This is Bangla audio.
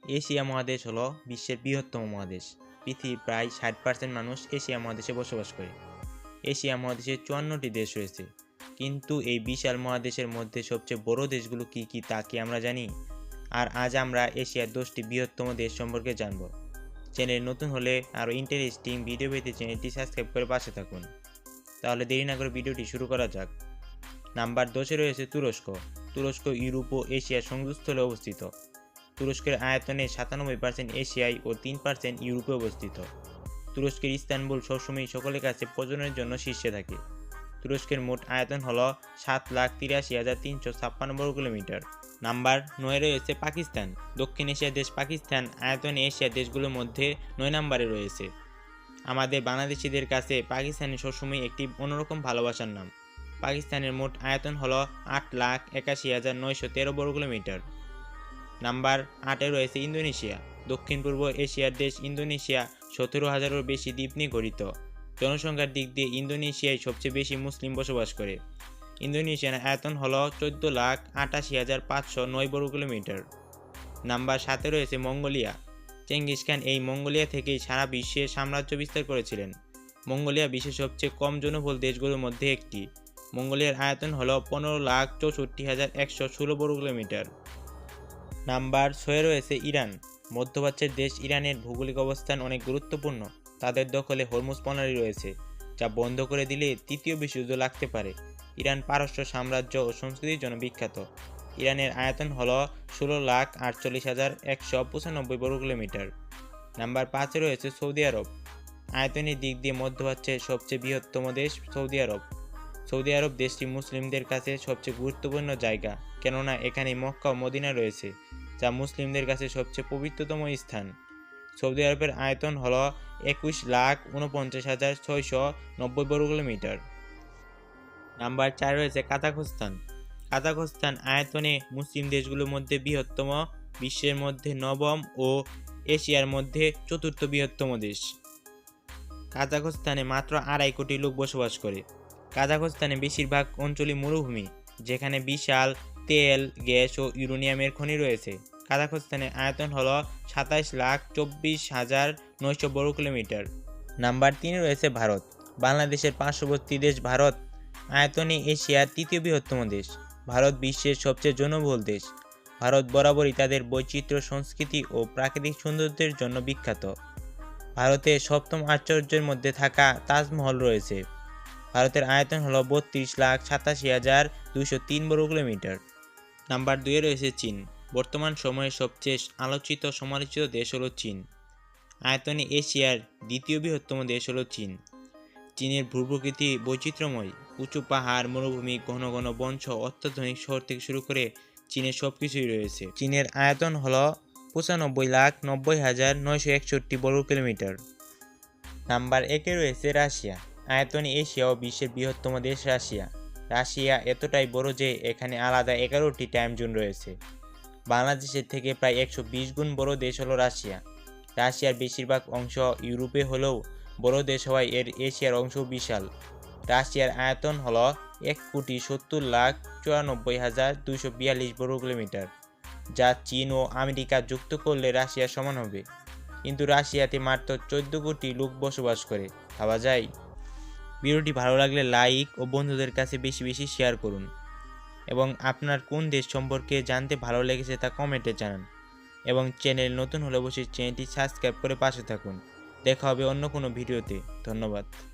এশিয়া মহাদেশ হলো বিশ্বের বৃহত্তম মহাদেশ। পৃথিবীর প্রায় 60% মানুষ এশিয়া মহাদেশে বসবাস করে। এশিয়া মহাদেশে 54টি দেশ রয়েছে। কিন্তু এই বিশাল মহাদেশের মধ্যে সবচেয়ে বড় দেশগুলো কি কি তা কি আমরা জানি? আর আজ আমরা এশিয়ার 10টি বৃহত্তম দেশ সম্পর্কে জানব। চ্যানেল নতুন হলে আরও ইন্টারেস্টিং ভিডিও পেতে চ্যানেলটি সাবস্ক্রাইব করে পাশে থাকুন। তাহলে দেরি না করে ভিডিওটি শুরু করা যাক। নাম্বার 10-এ রয়েছে তুরস্ক। তুরস্ক ইউরোপ ও এশিয়ার সংযোগস্থলে অবস্থিত। তুরস্কের আয়তনে 97% এশিয়ায় ও 3% ইউরোপে অবস্থিত। তুরস্কের ইস্তানবুল সবসময় সকলের কাছে পর্যটনের জন্য শীর্ষে থাকে। তুরস্কের মোট আয়তন হল 7,83,356 বর্গ কিলোমিটার। নাম্বার 9-এ রয়েছে পাকিস্তান। দক্ষিণ এশিয়ার দেশ পাকিস্তান আয়তনে এশিয়ার দেশগুলোর মধ্যে 9 নম্বরে রয়েছে। আমাদের বাংলাদেশিদের কাছে পাকিস্তানি সবসময় একটি অন্যরকম ভালোবাসার নাম। পাকিস্তানের মোট আয়তন হল 8,81,913 বর্গ কিলোমিটার। নাম্বার 8-এ রয়েছে ইন্দোনেশিয়া। দক্ষিণ পূর্ব এশিয়ার দেশ ইন্দোনেশিয়া 17,000-এরও বেশি দ্বীপ নিয়ে গঠিত। জনসংখ্যার দিক দিয়ে ইন্দোনেশিয়ায় সবচেয়ে বেশি মুসলিম বসবাস করে। ইন্দোনেশিয়ার আয়তন হল 14,88,509 বর্গ কিলোমিটার। নাম্বার 7-এ রয়েছে মঙ্গোলিয়া। চেঙ্গিস খান এই মঙ্গোলিয়া থেকেই সারা বিশ্বে সাম্রাজ্য বিস্তার করেছিলেন। মঙ্গোলিয়া বিশ্বের সবচেয়ে কম জনবহুল দেশগুলোর মধ্যে একটি। মঙ্গোলিয়ার আয়তন হল 15,64,116 বর্গ কিলোমিটার। নাম্বার 6-এ রয়েছে ইরান। মধ্যপ্রাচ্যের দেশ ইরানের ভৌগোলিক অবস্থান অনেক গুরুত্বপূর্ণ। তাদের দখলে হরমুজ প্রণালী রয়েছে, যা বন্ধ করে দিলে তৃতীয় বিশ্বযুদ্ধ লাগতে পারে। ইরান পারস্য সাম্রাজ্য ও সংস্কৃতির জন্য বিখ্যাত। ইরানের আয়তন হল 16,48,195 বর্গ কিলোমিটার। নাম্বার 5-এ রয়েছে সৌদি আরব। আয়তনের দিক দিয়ে মধ্যপ্রাচ্যের সবচেয়ে বৃহত্তম দেশ সৌদি আরব। সৌদি আরব দেশটি মুসলিমদের কাছে সবচেয়ে গুরুত্বপূর্ণ জায়গা, কেননা এখানে মক্কা ও মদিনা রয়েছে, যা মুসলিমদের কাছে সবচেয়ে পবিত্রতম স্থান। সৌদি আরবের আয়তন হল 21,49,690 বর্গ কিলোমিটার। নাম্বার 4 রয়েছে কাজাখস্তান। কাজাখস্তান আয়তনে মুসলিম দেশগুলোর মধ্যে বৃহত্তম, বিশ্বের মধ্যে নবম ও এশিয়ার মধ্যে চতুর্থ বৃহত্তম দেশ। কাজাখস্তানে মাত্র 2.5 কোটি লোক বসবাস করে। কাজাখস্তানে বেশিরভাগ অঞ্চলই মরুভূমি, যেখানে বিশাল তেল, গ্যাস ও ইউরেনিয়ামের খনি রয়েছে। কাজাখস্তানের আয়তন হল 27,24,900 বর্গ কিলোমিটার। নাম্বার 3-এ রয়েছে ভারত। বাংলাদেশের পার্শ্ববর্তী দেশ ভারত আয়তনে এশিয়ার তৃতীয় বৃহত্তম দেশ। ভারত বিশ্বের সবচেয়ে জনবহুল দেশ। ভারত বরাবরই তাদের বৈচিত্র্য, সংস্কৃতি ও প্রাকৃতিক সৌন্দর্যের জন্য বিখ্যাত। ভারতের সপ্তম আশ্চর্যের মধ্যে থাকা তাজমহল রয়েছে। ভারতের আয়তন হল 32,87,203 বর্গ কিলোমিটার। নাম্বার 2-এ রয়েছে চীন। বর্তমান সময়ে সবচেয়ে আলোচিত সমালোচিত দেশ হল চীন। আয়তনে এশিয়ার দ্বিতীয় বৃহত্তম দেশ হল চীন। চীনের ভূপ্রকৃতি বৈচিত্র্যময়। উঁচু পাহাড়, মরুভূমি, ঘন ঘন বন সহ অত্যাধুনিক শহর থেকে শুরু করে চীনের সবকিছুই রয়েছে। চীনের আয়তন হল 95,90,961 বর্গ কিলোমিটার। নাম্বার 1-এ রয়েছে রাশিয়া। আয়তনে এশিয়া ও বিশ্বের বৃহত্তম দেশ রাশিয়া। রাশিয়া এতটাই বড় যে এখানে আলাদা 11টি টাইম জোন রয়েছে। বাংলাদেশের থেকে প্রায় 120 গুণ বড় দেশ হলো রাশিয়া। রাশিয়ার বেশিরভাগ অংশ ইউরোপে হলেও বড় দেশ হওয়ায় এর এশিয়ার অংশ বিশাল। রাশিয়ার আয়তন হল 1,70,94,242 বর্গ কিলোমিটার, যা চীন ও আমেরিকা যুক্ত করলে রাশিয়ার সমান হবে। কিন্তু রাশিয়াতে মাত্র 14 কোটি লোক বসবাস করে, ভাবা যায়? ভিডিওটি ভালো লাগলে লাইক ও বন্ধুদের কাছে বেশি বেশি শেয়ার করুন, এবং আপনার কোন দেশ সম্পর্কে জানতে ভালো লেগেছে তা কমেন্টে জানান, এবং চ্যানেল নতুন হলে অবশ্যই চ্যানেলটি সাবস্ক্রাইব করে পাশে থাকুন। দেখা হবে অন্য কোনো ভিডিওতে। ধন্যবাদ।